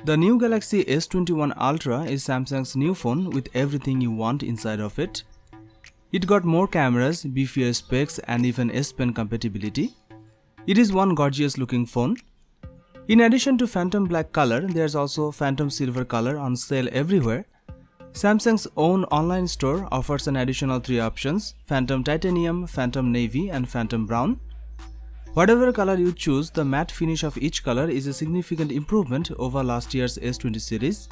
The new Galaxy S21 Ultra is Samsung's new phone with everything you want inside of it. It got more cameras, beefier specs and even S Pen compatibility. It is one gorgeous looking phone. In addition to phantom black color, there's also phantom silver color on sale everywhere. Samsung's own online store offers an additional 3 options: phantom titanium, phantom navy and phantom brown. Whatever color you choose, the matte finish of each color is a significant improvement over last year's S20 series.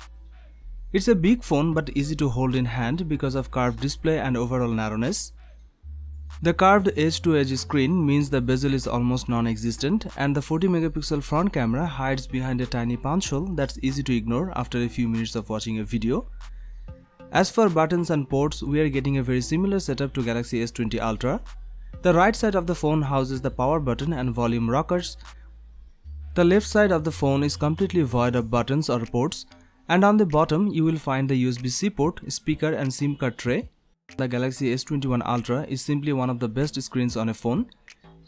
It's a big phone but easy to hold in hand because of curved display and overall narrowness. The curved edge-to-edge screen means the bezel is almost non-existent, and the 40-megapixel front camera hides behind a tiny punch hole that's easy to ignore after a few minutes of watching a video. As for buttons and ports, we are getting a very similar setup to Galaxy S20 Ultra. The right side of the phone houses the power button and volume rockers. The left side of the phone is completely void of buttons or ports, and on the bottom you will find the USB-C port, speaker and SIM card tray. The Galaxy S21 Ultra is simply one of the best screens on a phone.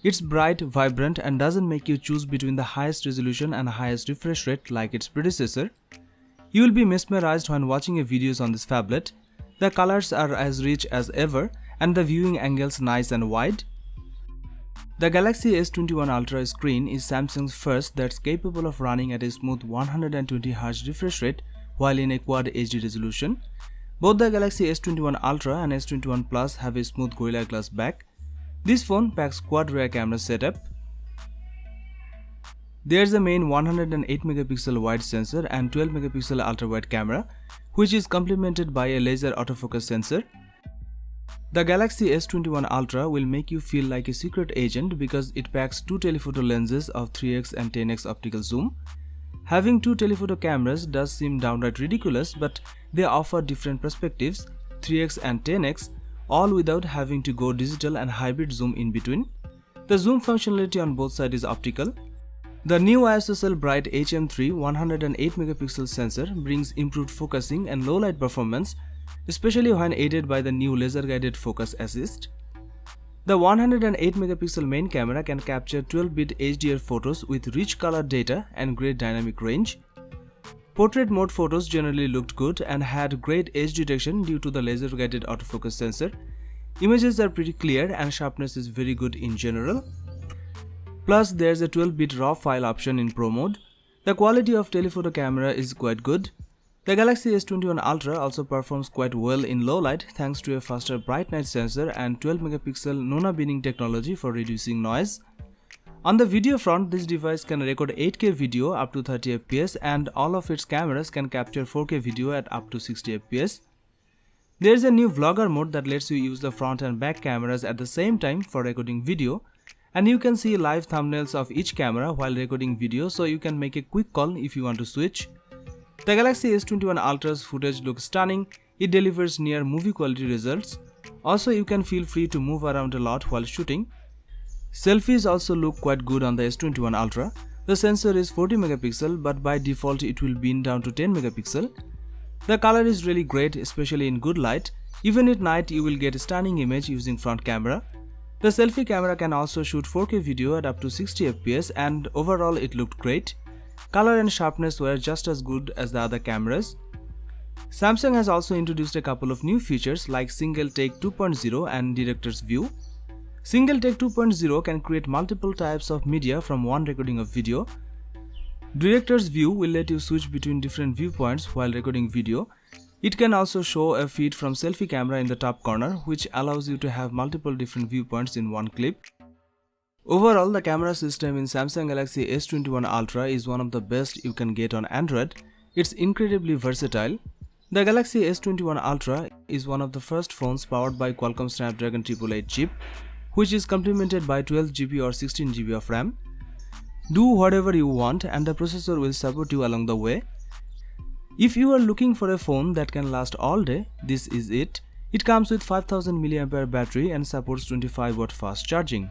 It's bright, vibrant and doesn't make you choose between the highest resolution and highest refresh rate like its predecessor. You will be mesmerized when watching videos on this phablet. The colors are as rich as ever and the viewing angles nice and wide. The Galaxy S21 Ultra screen is Samsung's first that's capable of running at a smooth 120Hz refresh rate while in a Quad HD resolution. Both the Galaxy S21 Ultra and S21 Plus have a smooth Gorilla Glass back. This phone packs quad rear camera setup. There's a main 108-megapixel wide sensor and 12-megapixel ultra-wide camera, which is complemented by a laser autofocus sensor. The Galaxy S21 Ultra will make you feel like a secret agent because it packs 2 telephoto lenses of 3x and 10x optical zoom. Having 2 telephoto cameras does seem downright ridiculous, but they offer different perspectives, 3x and 10x, all without having to go digital and hybrid zoom in between. The zoom functionality on both sides is optical. The new ISOCELL Bright HM3 108-megapixel sensor brings improved focusing and low light performance, especially when aided by the new laser-guided focus assist. The 108-megapixel main camera can capture 12-bit HDR photos with rich color data and great dynamic range. Portrait mode photos generally looked good and had great edge detection due to the laser-guided autofocus sensor. Images are pretty clear and sharpness is very good in general. Plus, there's a 12-bit RAW file option in Pro mode. The quality of telephoto camera is quite good. The Galaxy S21 Ultra also performs quite well in low light thanks to a faster bright night sensor and 12-megapixel Nona binning technology for reducing noise. On the video front, this device can record 8K video up to 30 fps and all of its cameras can capture 4K video at up to 60 fps. There is a new vlogger mode that lets you use the front and back cameras at the same time for recording video, and you can see live thumbnails of each camera while recording video, so you can make a quick call if you want to switch. The Galaxy S21 Ultra's footage looks stunning. It delivers near movie quality results. Also, you can feel free to move around a lot while shooting. Selfies also look quite good on the S21 Ultra. The sensor is 40 megapixel, but by default it will bin down to 10 megapixel. The color is really great, especially in good light. Even at night you will get a stunning image using front camera. The selfie camera can also shoot 4K video at up to 60 fps and overall it looked great. Color and sharpness were just as good as the other cameras. Samsung has also introduced a couple of new features like Single Take 2.0 and Director's View. Single Take 2.0 can create multiple types of media from one recording of video. Director's View will let you switch between different viewpoints while recording video. It can also show a feed from selfie camera in the top corner, which allows you to have multiple different viewpoints in one clip. Overall, the camera system in Samsung Galaxy S21 Ultra is one of the best you can get on Android. It's incredibly versatile. The Galaxy S21 Ultra is one of the first phones powered by Qualcomm Snapdragon 888 chip, which is complemented by 12GB or 16GB of RAM. Do whatever you want and the processor will support you along the way. If you are looking for a phone that can last all day, this is it. It comes with 5000 mAh battery and supports 25W fast charging.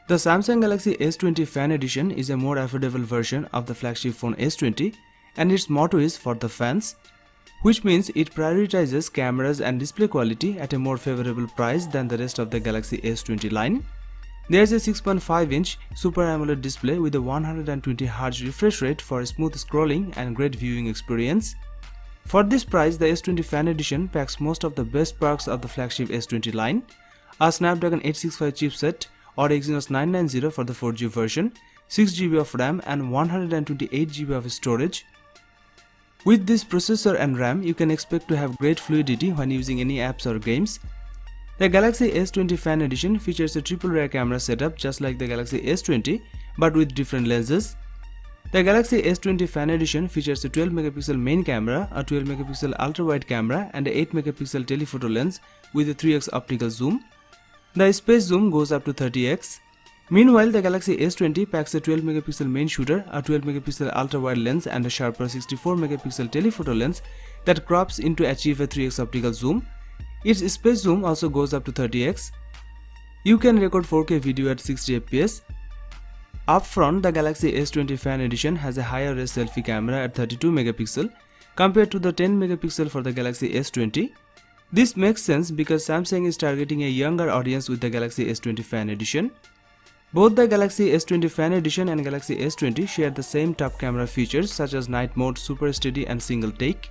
The Samsung Galaxy S20 Fan Edition is a more affordable version of the flagship phone S20, and its motto is "For the fans." which means it prioritizes cameras and display quality at a more favorable price than the rest of the Galaxy S20 line. There's a 6.5-inch Super AMOLED display with a 120Hz refresh rate for smooth scrolling and great viewing experience. For this price, the S20 Fan Edition packs most of the best perks of the flagship S20 line: a Snapdragon 865 chipset or Exynos 990 for the 4G version, 6GB of RAM and 128GB of storage. With this processor and RAM, you can expect to have great fluidity when using any apps or games. The Galaxy S20 Fan Edition features a triple rear camera setup just like the Galaxy S20 but with different lenses. The Galaxy S20 Fan Edition features a 12MP main camera, a 12MP ultra-wide camera and a 8MP telephoto lens with a 3x optical zoom. The space zoom goes up to 30x. Meanwhile, the Galaxy S20 packs a 12MP main shooter, a 12MP ultra-wide lens and a sharper 64MP telephoto lens that crops in to achieve a 3x optical zoom. Its space zoom also goes up to 30x. You can record 4K video at 60fps. Up front, the Galaxy S20 Fan Edition has a higher res selfie camera at 32MP compared to the 10MP for the Galaxy S20. This makes sense because Samsung is targeting a younger audience with the Galaxy S20 Fan Edition. Both the Galaxy S20 Fan Edition and Galaxy S20 share the same top camera features such as night mode, super steady and single take.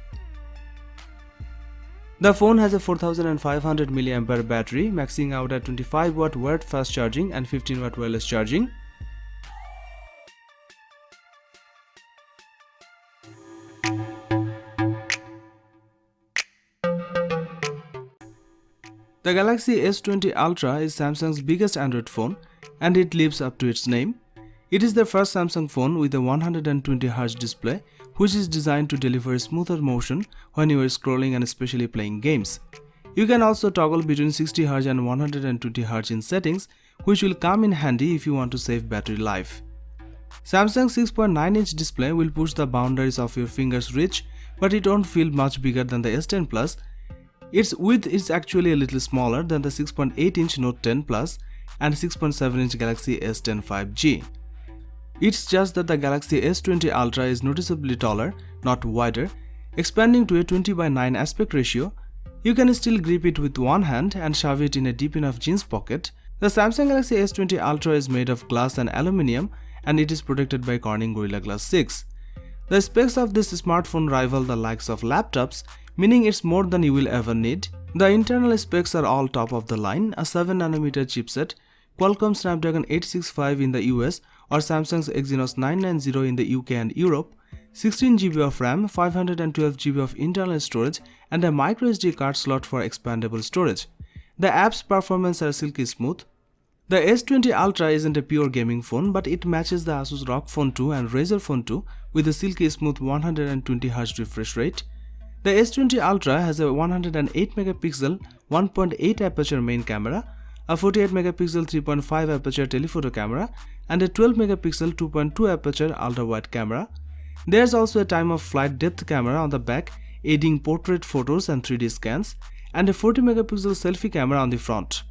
The phone has a 4500 mAh battery, maxing out at 25W wired fast charging and 15W wireless charging. The Galaxy S20 Ultra is Samsung's biggest Android phone and it lives up to its name. It is the first Samsung phone with a 120Hz display, which is designed to deliver smoother motion when you are scrolling and especially playing games. You can also toggle between 60Hz and 120Hz in settings, which will come in handy if you want to save battery life. Samsung's 6.9-inch display will push the boundaries of your finger's reach, but it won't feel much bigger than the S10 Plus. Its width is actually a little smaller than the 6.8-inch Note 10 Plus and 6.7-inch Galaxy S10 5G. It's just that the Galaxy S20 Ultra is noticeably taller, not wider, expanding to a 20:9 aspect ratio. You can still grip it with one hand and shove it in a deep enough jeans pocket. The Samsung Galaxy S20 Ultra is made of glass and aluminium and it is protected by Corning Gorilla Glass 6. The specs of this smartphone rival the likes of laptops, meaning it's more than you will ever need. The internal specs are all top of the line: a 7nm chipset, Qualcomm Snapdragon 865 in the US or Samsung's Exynos 990 in the UK and Europe, 16GB of RAM, 512GB of internal storage and a microSD card slot for expandable storage. The app's performance are silky smooth. The S20 Ultra isn't a pure gaming phone, but it matches the Asus ROG Phone 2 and Razer Phone 2 with a silky smooth 120Hz refresh rate. The S20 Ultra has a 108MP 1.8 aperture main camera, a 48MP 3.5 aperture telephoto camera and a 12MP 2.2 aperture ultra-wide camera. There's also a time-of-flight depth camera on the back aiding portrait photos and 3D scans, and a 40MP selfie camera on the front.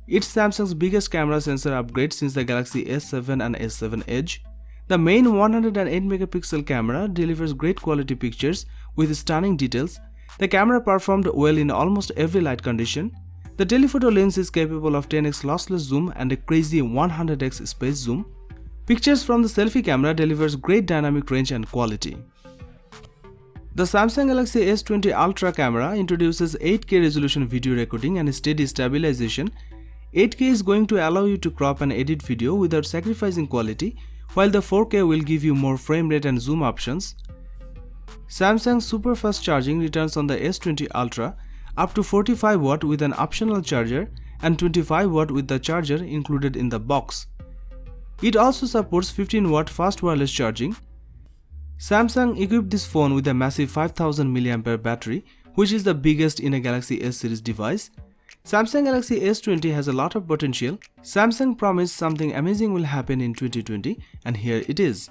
It's Samsung's biggest camera sensor upgrade since the Galaxy S7 and S7 Edge. The main 108MP camera delivers great quality pictures with stunning details. The camera performed well in almost every light condition. The telephoto lens is capable of 10x lossless zoom and a crazy 100x space zoom. Pictures from the selfie camera delivers great dynamic range and quality. The Samsung Galaxy S20 Ultra camera introduces 8K resolution video recording and steady stabilization. 8K is going to allow you to crop and edit video without sacrificing quality, while the 4K will give you more frame rate and zoom options. Samsung's super fast charging returns on the S20 Ultra up to 45W with an optional charger and 25W with the charger included in the box. It also supports 15W fast wireless charging. Samsung equipped this phone with a massive 5000 mAh battery, which is the biggest in a Galaxy S series device. Samsung Galaxy S20 has a lot of potential. Samsung promised something amazing will happen in 2020, and here it is.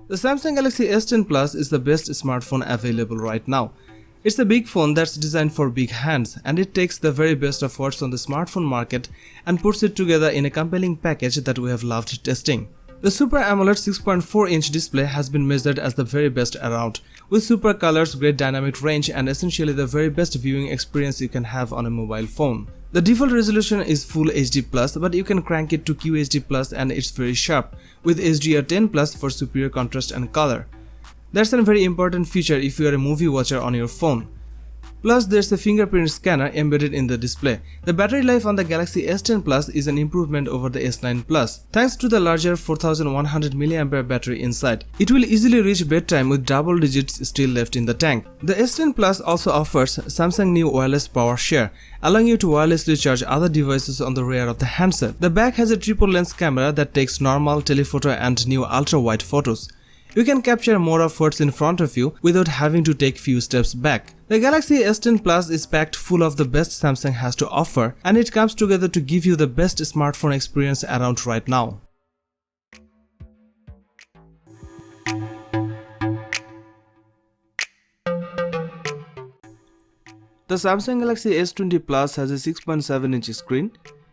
The Samsung Galaxy S10 Plus is the best smartphone available right now. It's a big phone that's designed for big hands, and it takes the very best of what's on the smartphone market and puts it together in a compelling package that we have loved testing. The Super AMOLED 6.4-inch display has been measured as the very best around, with super colors, great dynamic range, and essentially the very best viewing experience you can have on a mobile phone. The default resolution is Full HD+, but you can crank it to QHD+, and it's very sharp, with HDR10+ for superior contrast and color. That's a very important feature if you are a movie watcher on your phone. Plus, there's a fingerprint scanner embedded in the display. The battery life on the Galaxy S10 Plus is an improvement over the S9 Plus. Thanks to the larger 4100 mAh battery inside, it will easily reach bedtime with double digits still left in the tank. The S10 Plus also offers Samsung new wireless power share, allowing you to wirelessly charge other devices on the rear of the handset. The back has a triple lens camera that takes normal, telephoto, and new ultra-wide photos. You can capture more of what's in front of you without having to take few steps back. The Galaxy S10 Plus is packed full of the best Samsung has to offer, and it comes together to give you the best smartphone experience around right now. The Samsung Galaxy S20 Plus has a 6.7-inch screen.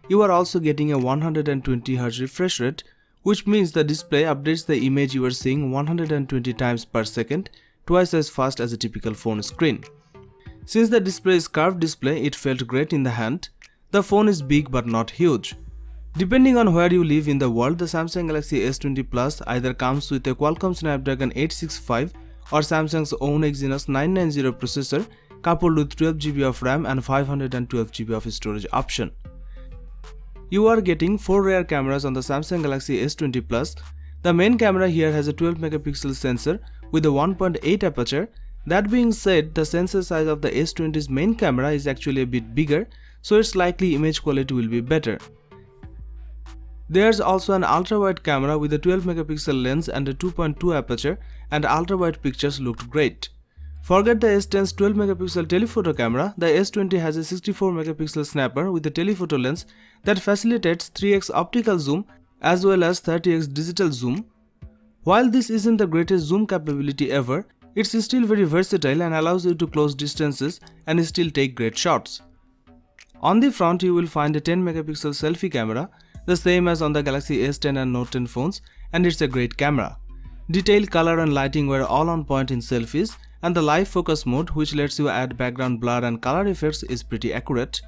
You are also getting a 120Hz refresh rate, which means the display updates the image you are seeing 120 times per second, twice as fast as a typical phone screen. Since the display is curved display, it felt great in the hand. The phone is big but not huge. Depending on where you live in the world, the Samsung Galaxy S20 Plus either comes with a Qualcomm Snapdragon 865 or Samsung's own Exynos 990 processor coupled with 12GB of RAM and 512GB of storage option. You are getting 4 rear cameras on the Samsung Galaxy S20 Plus. The main camera here has a 12 megapixel sensor with a 1.8 aperture. That being said, the sensor size of the S20's main camera is actually a bit bigger, so its likely image quality will be better. There's also an ultra-wide camera with a 12 megapixel lens and a 2.2 aperture, and ultra-wide pictures looked great. Forget the S10's 12 megapixel telephoto camera, the S20 has a 64 megapixel snapper with a telephoto lens that facilitates 3x optical zoom as well as 30x digital zoom. While this isn't the greatest zoom capability ever, it's still very versatile and allows you to close distances and still take great shots. On the front you will find a 10 megapixel selfie camera, the same as on the Galaxy S10 and Note 10 phones, and it's a great camera. Detail, color and lighting were all on point in selfies, and the live focus mode, which lets you add background blur and color effects, is pretty accurate.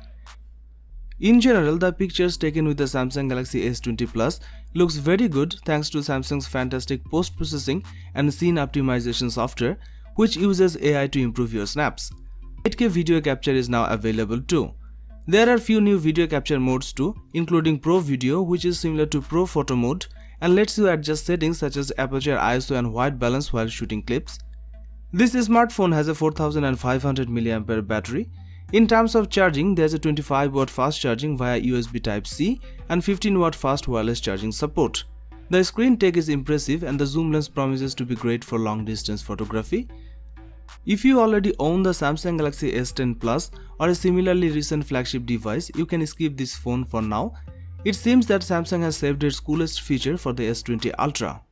In general, the pictures taken with the Samsung Galaxy S20 Plus looks very good thanks to Samsung's fantastic post-processing and scene optimization software, which uses AI to improve your snaps. 8K video capture is now available too. There are few new video capture modes too, including Pro Video, which is similar to Pro Photo mode and lets you adjust settings such as aperture, ISO and white balance while shooting clips. This smartphone has a 4500 mAh battery. In terms of charging, there's a 25W fast charging via USB Type-C and 15W fast wireless charging support. The screen tech is impressive and the zoom lens promises to be great for long distance photography. If you already own the Samsung Galaxy S10 Plus or a similarly recent flagship device, you can skip this phone for now. It seems that Samsung has saved its coolest feature for the S20 Ultra.